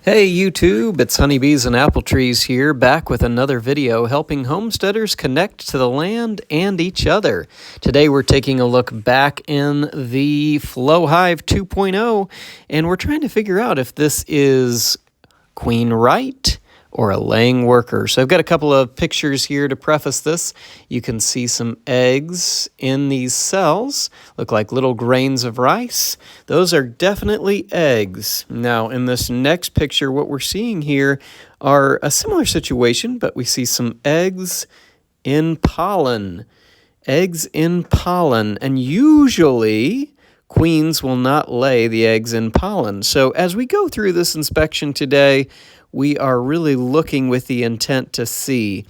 Hey YouTube, it's Honeybees and Apple Trees here, back with another video helping homesteaders connect to the land and each other. Today we're taking a look back in the Flow Hive 2.0, and we're trying to figure out if this is queen right or a laying worker. So I've got a couple of pictures here to preface this. You can see some eggs in these cells, look like little grains of rice. Those are definitely eggs. Now in this next picture, what we're seeing here are a similar situation, but we see some eggs in pollen. Eggs in pollen, and usually queens will not lay the eggs in pollen. So as we go through this inspection today, we are really looking with the intent to see,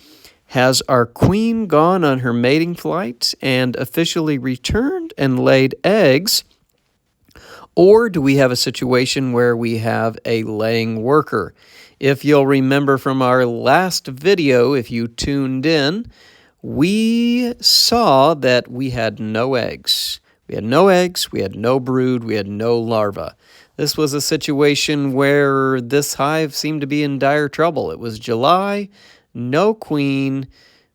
has our queen gone on her mating flight and officially returned and laid eggs, or do we have a situation where we have a laying worker? If you'll remember from our last video, if you tuned in, we saw that we had no eggs. We had no eggs, we had no brood, we had no larva. This was a situation where this hive seemed to be in dire trouble. It was July, no queen,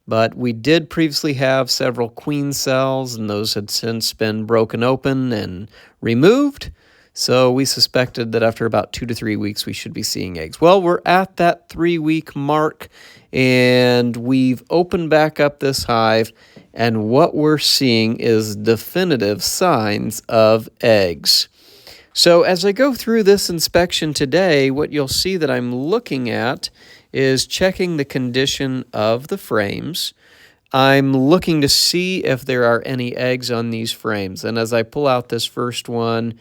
but we did previously have several queen cells, and those had since been broken open and removed. So we suspected that after about 2 to 3 weeks, we should be seeing eggs. Well, we're at that 3-week mark, and we've opened back up this hive, and what we're seeing is definitive signs of eggs. So as I go through this inspection today, what you'll see that I'm looking at is checking the condition of the frames. I'm looking to see if there are any eggs on these frames. And as I pull out this first one,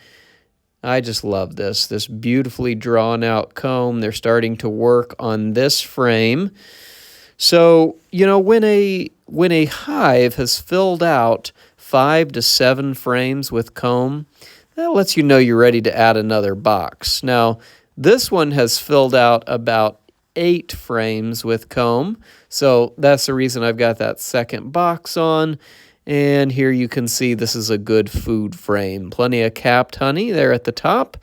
I just love this beautifully drawn out comb. They're starting to work on this frame. So, you know, when a hive has filled out 5 to 7 frames with comb, that lets you know you're ready to add another box. Now, this one has filled out about 8 frames with comb, so that's the reason I've got that second box on. And here you can see this is a good food frame. Plenty of capped honey there at the top.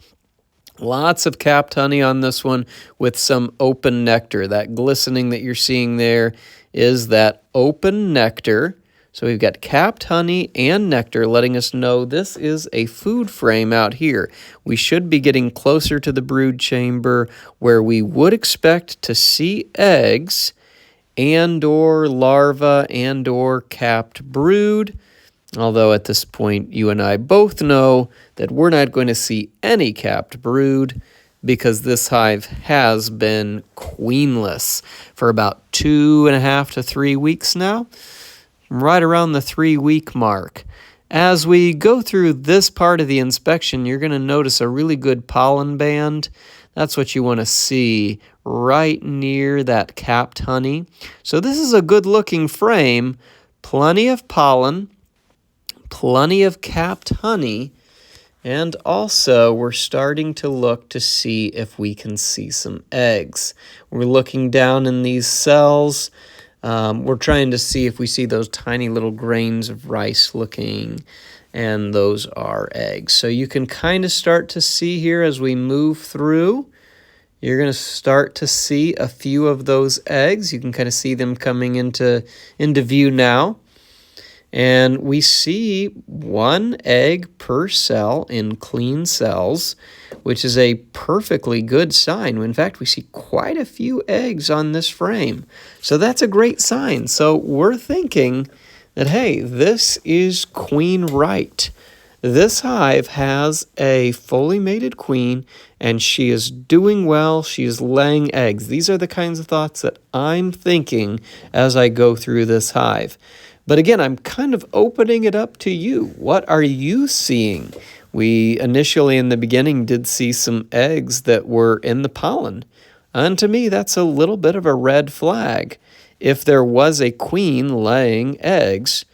Lots of capped honey on this one with some open nectar. That glistening that you're seeing there is that open nectar. So we've got capped honey and nectar letting us know this is a food frame out here. We should be getting closer to the brood chamber where we would expect to see eggs and or larva and or capped brood. Although at this point you and I both know that we're not going to see any capped brood because this hive has been queenless for about 2.5 to 3 weeks now. Right around the 3-week mark. As we go through this part of the inspection, you're going to notice a really good pollen band. That's what you want to see right near that capped honey. So this is a good looking frame. Plenty of pollen, plenty of capped honey, and also we're starting to look to see if we can see some eggs. We're looking down in these cells. We're trying to see if we see those tiny little grains of rice looking, and those are eggs. So you can kind of start to see here as we move through, you're going to start to see a few of those eggs. You can kind of see them coming into view now. And we see 1 egg per cell in clean cells, which is a perfectly good sign. In fact, we see quite a few eggs on this frame. So that's a great sign. So we're thinking that, hey, this is queen right. This hive has a fully mated queen, and she is doing well. She is laying eggs. These are the kinds of thoughts that I'm thinking as I go through this hive. But again, I'm kind of opening it up to you. What are you seeing? We initially in the beginning did see some eggs that were in the pollen. And to me, that's a little bit of a red flag. If there was a queen laying eggs,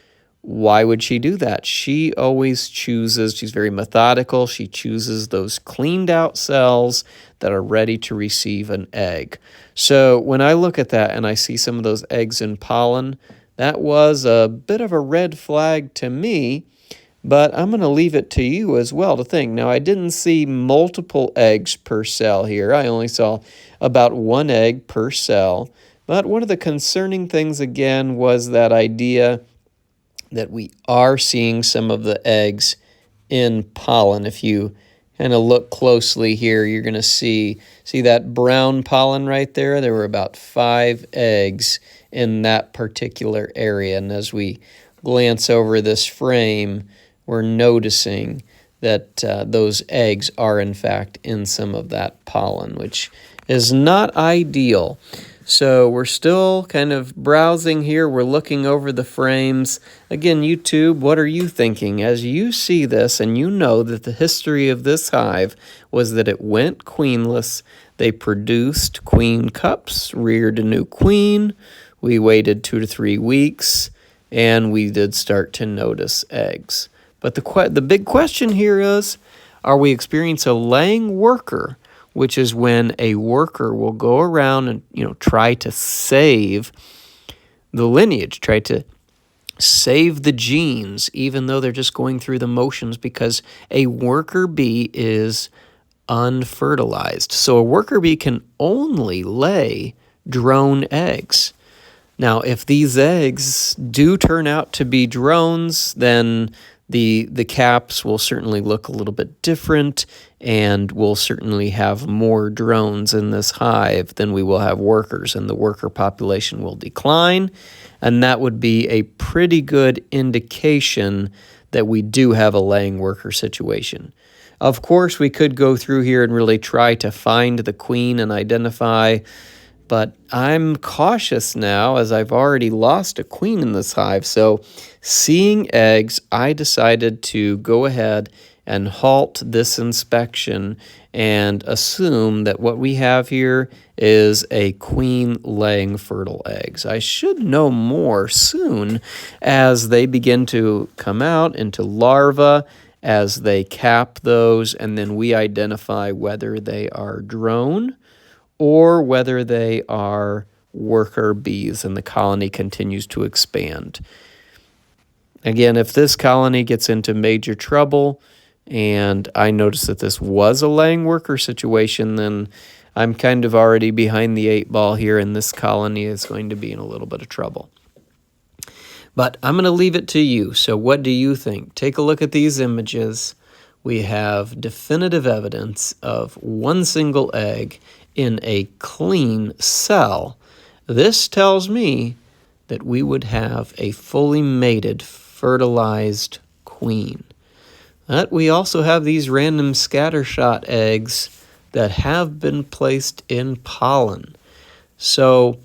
why would she do that? She always chooses, she's very methodical, she chooses those cleaned out cells that are ready to receive an egg. So when I look at that and I see some of those eggs in pollen, that was a bit of a red flag to me, But I'm going to leave it to you as well to think. Now, I didn't see multiple eggs per cell here. I only saw about 1 egg per cell. But one of the concerning things, again, was that idea that we are seeing some of the eggs in pollen. If you kind of look closely here, you're going to see that brown pollen right there? There were about 5 eggs in that particular area. And as we glance over this frame, we're noticing that those eggs are, in fact, in some of that pollen, which is not ideal. So we're still kind of browsing here. We're looking over the frames. Again, YouTube, what are you thinking? As you see this and you know that the history of this hive was that it went queenless. They produced queen cups, reared a new queen. We waited 2 to 3 weeks, and we did start to notice eggs. But the big question here is, are we experiencing a laying worker, which is when a worker will go around and try to save the lineage, try to save the genes, even though they're just going through the motions, because a worker bee is unfertilized. So a worker bee can only lay drone eggs. Now, if these eggs do turn out to be drones, then the caps will certainly look a little bit different, and we'll certainly have more drones in this hive than we will have workers, and the worker population will decline, and that would be a pretty good indication that we do have a laying worker situation. Of course, we could go through here and really try to find the queen and identify, but I'm cautious now as I've already lost a queen in this hive. So seeing eggs, I decided to go ahead and halt this inspection and assume that what we have here is a queen laying fertile eggs. I should know more soon as they begin to come out into larvae, as they cap those, and then we identify whether they are drone or whether they are worker bees and the colony continues to expand. Again, if this colony gets into major trouble and I notice that this was a laying worker situation, then I'm kind of already behind the 8 ball here, and this colony is going to be in a little bit of trouble. But I'm going to leave it to you. So what do you think? Take a look at these images. We have definitive evidence of 1 single egg in a clean cell. This tells me that we would have a fully mated, fertilized queen. But we also have these random scattershot eggs that have been placed in pollen. So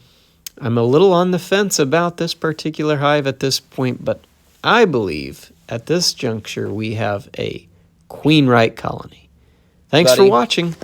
I'm a little on the fence about this particular hive at this point, but I believe at this juncture we have a queen right colony. Thanks for watching.